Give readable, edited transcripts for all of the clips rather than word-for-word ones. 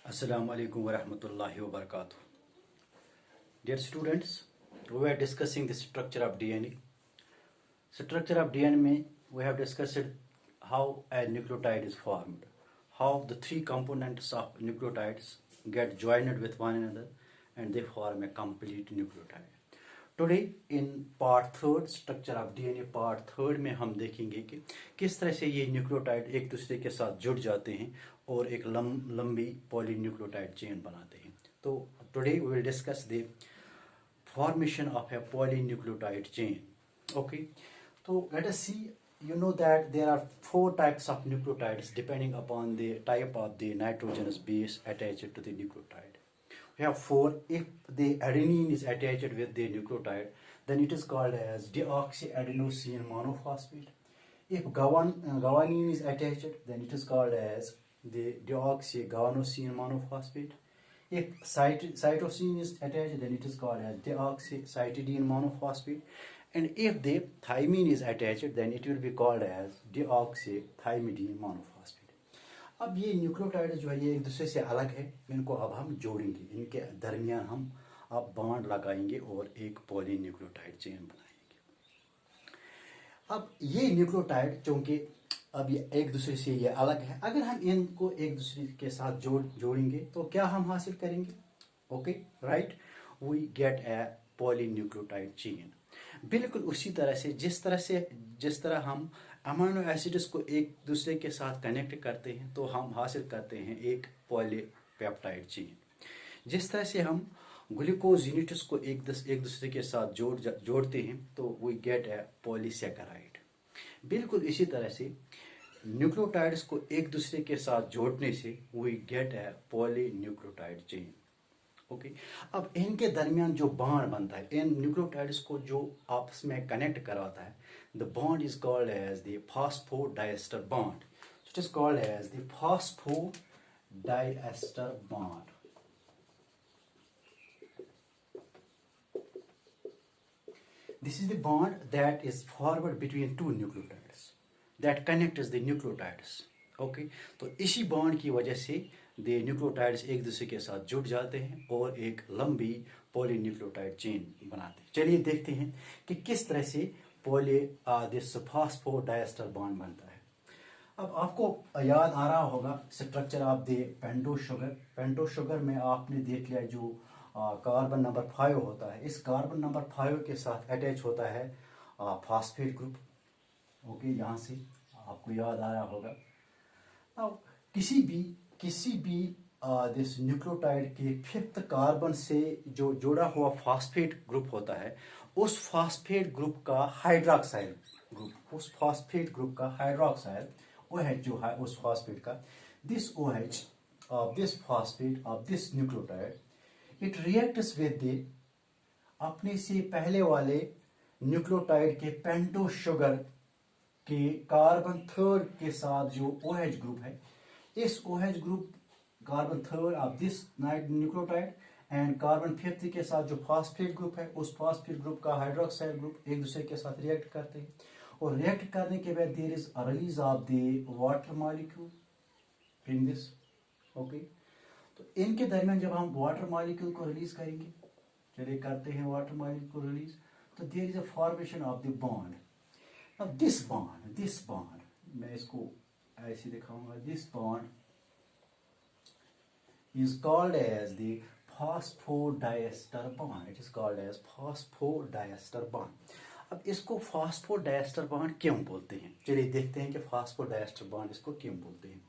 Assalamu alaikum wa rahmatullahi wa barakatuh. Dear students, we are discussing the structure of DNA. Structure of DNA में we have discussed how a nucleotide is formed, how the three components of nucleotides get joined with one another and they form a complete nucleotide. Today in part third, structure of DNA part third में हम देखेंगे कि किस तरह से ये nucleotide एक दूसरे के साथ जुड़ जाते हैं और एक लंबी पॉलीन्यूक्लियोटाइड चेन बनाते हैं. तो today we will discuss the formation of a polynucleotide chain. Okay, so let us see. You know that there are four types of nucleotides depending upon the type of the nitrogenous base attached to the nucleotide. We have four. If the adenine is attached with the nucleotide, then it is called as deoxyadenosine monophosphate. If guanine is attached, then it is called as the deoxyguanosine monophosphate. If cytosine is attached, then it is called as deoxycytidine monophosphate. And if the thymine is attached, then it will be called as deoxythymidine monophosphate. अब ये nucleotide जो है ये एक दूसरे से अलग है, इनको अब हम जोड़ेंगे, इनके दरमियान हम अब बॉन्ड लगाएंगे और एक पॉलीन्यूक्लियोटाइड चेन बनाएंगे. अब ये न्यूक्लियोटाइड चूंकि अब ये एक दूसरे से ये अलग है, अगर हम इनको एक दूसरे के साथ जोड़ेंगे तो क्या हम हासिल करेंगे? Okay, right, we get a polynucleotide chain. बिल्कुल उसी तरह से जिस तरह हम अमीनो एसिड्स को एक दूसरे के साथ कनेक्ट करते हैं तो हम हासिल करते हैं एक पॉलीपेप्टाइड चेन. जिस तरह से हम ग्लूकोज यूनिट्स को एक दूसरे के साथ जोड़ते हैं तो वी गेट ए पॉलीसैकेराइड. बिल्कुल इसी तरह से न्यूक्लियोटाइड्स को एक दूसरे के साथ जोड़ने से we get a polynucleotide chain. Okay, अब इनके दरमियान जो बॉन्ड बनता है, इन न्यूक्लियोटाइड्स को जो आपस में कनेक्ट करवाता है, the bond is called as the phosphodiester bond. It is called as the phosphodiester bond. This is the bond that is formed between two nucleotides that connects the nucleotides. Okay, तो इसी bond की वजह से the nucleotides एक दूसरे के साथ जुड़ जाते हैं और एक लंबी पॉलीन्यूक्लियोटाइड चेन बनाते हैं. चलिए देखते हैं कि किस तरह से दिस फॉस्फोडाइएस्टर बॉन्ड बनता है. अब आपको याद आ रहा होगा structure of the pentose sugar. Pentose sugar में आपने देख लिया जो कार्बन नंबर 5 होता है, इस कार्बन नंबर 5 के साथ अटैच होता है फॉस्फेट ग्रुप. ओके, यहाँ से आपको याद आ रहा होगा. अब किसी भी दिस न्यूक्लियोटाइड के 5th कार्बन से जो जुड़ा हुआ फॉस्फेट ग्रुप होता है, उस फॉस्फेट ग्रुप का हाइड्रोक्साइल ग्रुप, उस फॉस्फेट ग्रुप का हाइड्रोक्साइल OH जो है उस फॉस्फेट का, this OH of this phosphate of this nucleotide it reacts with the अपने से पहले वाले न्यूक्लियोटाइड के पेंटोज शुगर के कार्बन 3rd के साथ जो OH ग्रुप है, इस OH group carbon 3rd of this nucleotide and carbon 5th के साथ जो फॉस्फेट ग्रुप है, उस फॉस्फेट ग्रुप का हाइड्रोक्साइड ग्रुप एक दूसरे के साथ रिएक्ट करते हैं और रिएक्ट करने के बाद there is a release of the water molecule in this. Okay, तो इनके दरमियान जब हम वाटर मॉलिक्यूल को रिलीज करेंगे, चलिए करते हैं वाटर मॉलिक्यूल को रिलीज, तो there is a formation of the bond. अब दिस बॉन्ड मैं इसको ऐसे दिखाऊंगा. This bond is called as the phosphodiester bond. It is called as phosphodiester bond. अब इसको फॉस्फोडाइएस्टर बॉन्ड क्यों बोलते हैं? चलिए देखते हैं कि फॉस्फोडाइएस्टर बॉन्ड इसको क्यों बोलते हैं.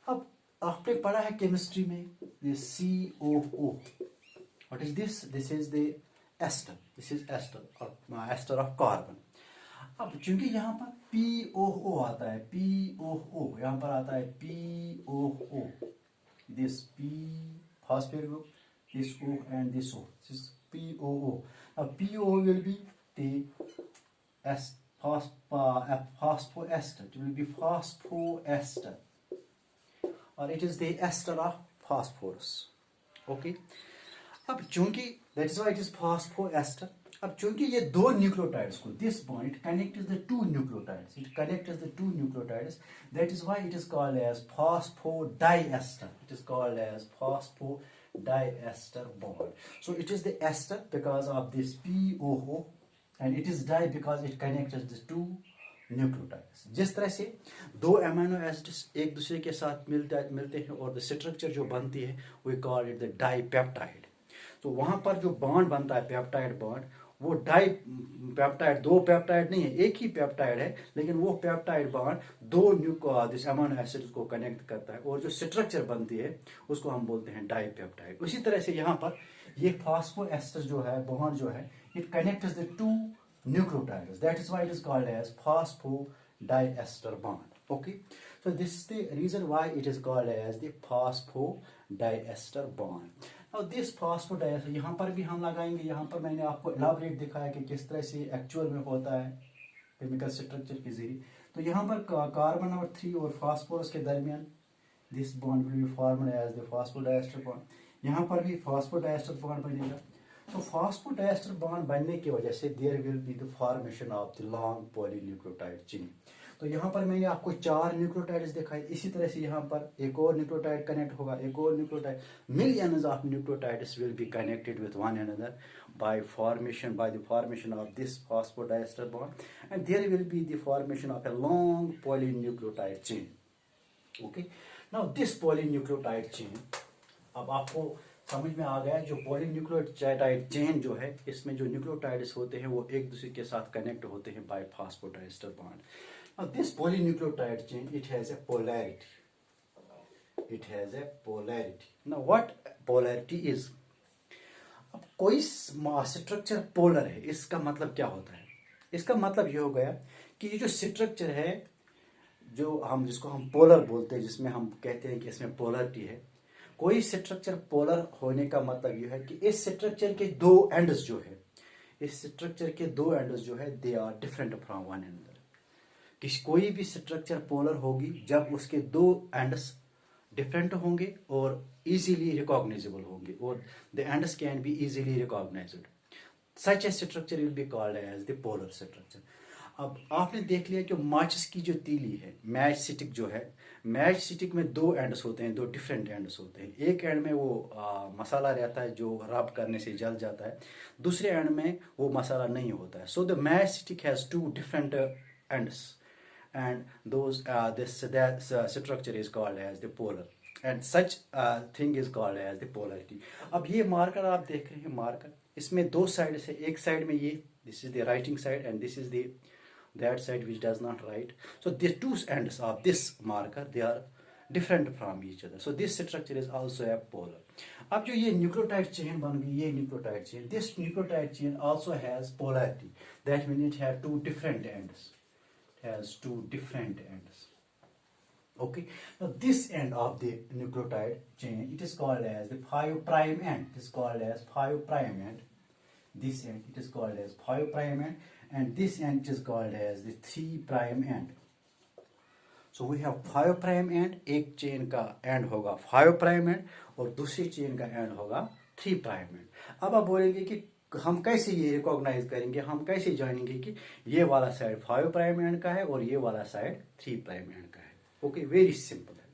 अब आपने पढ़ा है केमिस्ट्री में COO. What is this? This is the ester. This is ester of carbon. अब चूंकि यहाँ पर POO आता है, POO यहाँ पर आता है POO, this P phosphate group, this O and this O, this is POO. अब POO will be the phosphoester. It will be phosphoester, or it is the ester of phosphorus. Okay. अब चूंकि that is why it is phosphoester. अब चूंकि ये दो nucleotides को this bond it connects the two nucleotides, that is why it is called as phosphodiester, it is called as phosphodiester bond. So it is the ester because of this POO and it is di because it connects the two nucleotides. जिस तरह से दो amino acids एक दूसरे के साथ मिलते हैं और द स्ट्रक्चर जो बनती है we call it the dipeptide. तो वहां पर जो बॉन्ड बनता है पेप्टाइड बॉन्ड, वो डाई पेप्टाइड, दो पेप्टाइड नहीं है, एक ही पेप्टाइड है, लेकिन वो पेप्टाइड बॉन्ड दो दिस अमीनो एसिड्स को कनेक्ट करता है और जो स्ट्रक्चर बनती है उसको हम बोलते हैं डाइपेप्टाइड. उसी तरह से यहाँ पर ये फॉस्फोएस्टर जो है बॉन्ड जो है it connects the two nucleotides, that is why it is called as phosphodiester bond. Okay, so this is the reason why it is called as the phosphodiester bond. Now this phosphodiester यहाँ पर भी हम लगाएंगे, यहाँ पर मैंने आपको elaborate दिखाया कि किस तरह से एक्चुअल में होता है केमिकल स्ट्रक्चर के जरिए. तो यहाँ पर कार्बन नंबर 3 और फास्फोरस के दरमियान this bond will be formed as the phosphodiester bond. यहाँ पर भी फॉस्फोडाइएस्टर बॉन्ड बनेगा. तो फॉस्फोडाइएस्टर बॉन्ड बनने की वजह से there will be the formation of the long polynucleotide chain. तो यहाँ पर मैंने आपको 4 न्यूक्लियोटाइड्स दिखाए. इसी तरह से यहाँ पर एक और न्यूक्लियोटाइड कनेक्ट होगा, एक और nucleotide, millions of nucleotides will be connected with one another by the formation of this phosphodiester bond, and there will be the formation of a long polynucleotide chain. Okay, now this polynucleotide chain, अब आपको समझ में आ गया जो polynucleotide chain जो है इसमें जो न्यूक्लियोटाइड्स होते हैं वो एक दूसरे के साथ कनेक्ट होते हैं by phosphodiester bond. Now this polynucleotide chain it has a polarity, now what polarity is. अब कोई स्ट्रक्चर पोलर है, इसका मतलब क्या होता है? इसका मतलब ये हो गया कि ये जो स्ट्रक्चर है जिसको हम पोलर बोलते हैं, जिसमें हम कहते हैं कि इसमें पोलरिटी है, कोई स्ट्रक्चर पोलर होने का मतलब यह है कि इस स्ट्रक्चर के दो एंड्स जो है they are different from one another. कोई भी स्ट्रक्चर पोलर होगी जब उसके दो एंड्स डिफरेंट होंगे और इजीली रिकॉग्नाइजेबल होंगे, और the ends can be easily recognized. Such a structure will be called as the polar structure. अब आपने देख लिया कि माचिस की जो तीली है, मैच स्टिक जो है, मैच स्टिक में दो एंड्स होते हैं, दो डिफरेंट एंड्स होते हैं. एक एंड में वो मसाला रहता है जो रब करने से जल जाता है, दूसरे एंड में वो मसाला नहीं होता है. So the match stick has two different ends and this structure is called as the polar, and such thing is called as the polarity. अब ये मार्कर आप देख रहे हैं, मार्कर इसमें दो साइड से, एक साइड में ये this is the writing side and this is the that side which does not write. So the two ends of this marker they are different from each other. So this structure is also a polar. अब जो ये nucleotide chain बन गई, ये nucleotide chain, this nucleotide chain also has polarity. That means it has two different ends. Okay, now this end of the nucleotide chain it is called as the 5' end. It is called as 5' end. This end it is called as 5' end, and this end is called as the 3' end. So we have 5' end, एक chain का and होगा 5' end और दूसरी chain का and होगा 3' end. अब आप बोलेंगे कि हम कैसे ये रिकॉग्नाइज करेंगे, हम कैसे जानेंगे कि ये वाला साइड 5' एंड का है और ये वाला साइड 3' एंड का है. ओके, वेरी सिंपल है.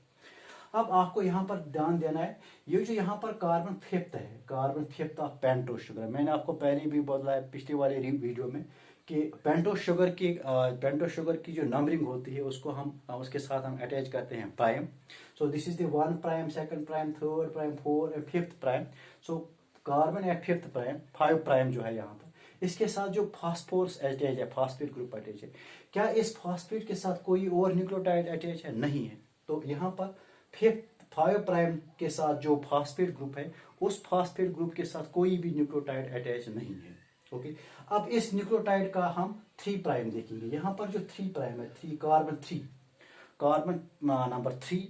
अब आपको यहाँ पर ध्यान देना है, ये जो यहाँ पर carbon fifth of pentose sugar, मैंने आपको पहले भी बताया पिछले वाले वीडियो में कि पेंटोस शुगर की जो नंबरिंग होती है उसको हम उसके साथ हम अटैच करते हैं prime. So this is the 1', 2', 3', 4 and 5'. So carbon at 5' जो है यहाँ पर, इसके साथ जो फास्फोरस अटैच है, फास्फेट ग्रुप अटैच है. क्या इस फास्फेट के साथ कोई और न्यूक्लियोटाइड अटैच है? नहीं है. तो यहाँ पर 5' के साथ जो फास्फेट ग्रुप है, उस फास्फेट ग्रुप के साथ कोई भी न्यूक्लियोटाइड अटैच नहीं है. ओके, अब इस न्यूक्लियोटाइड का हम 3' देखेंगे. यहाँ पर जो 3' है, carbon number 3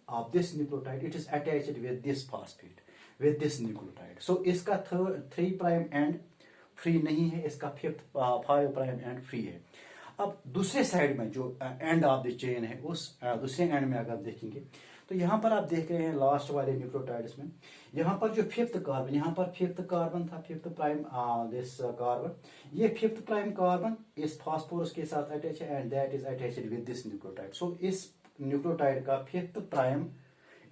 of this nucleotide it is attached with this phosphate, with this nucleotide. So इसका 3' एंड फ्री नहीं है, इसका 5' एंड फ्री है. अब दूसरे साइड में जो एंड ऑफ द चेन है, उस दूसरे एंड में अगर देखेंगे तो यहाँ पर आप देख रहे हैं लास्ट वाले न्यूक्लियोटाइड्स में, यहाँ पर जो फिफ्थ कार्बन, यहाँ पर फिफ्थ कार्बन था, फिफ्थ प्राइम दिस कार्बन, ये फिफ्थ प्राइम कार्बन इस फास्फोरस के साथ अटैच है and that is attached with this nucleotide. So इस न्यूक्लियोटाइड का fifth prime,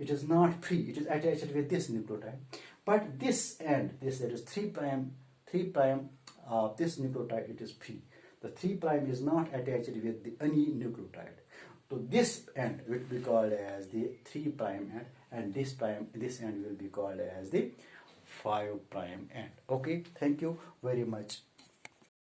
it is not free, it is attached with this nucleotide, but this end, this that is 3 prime of this nucleotide, it is free. The 3 prime is not attached with any nucleotide, so this end will be called as the 3 prime end, and this end will be called as the 5 prime end. Okay, thank you very much.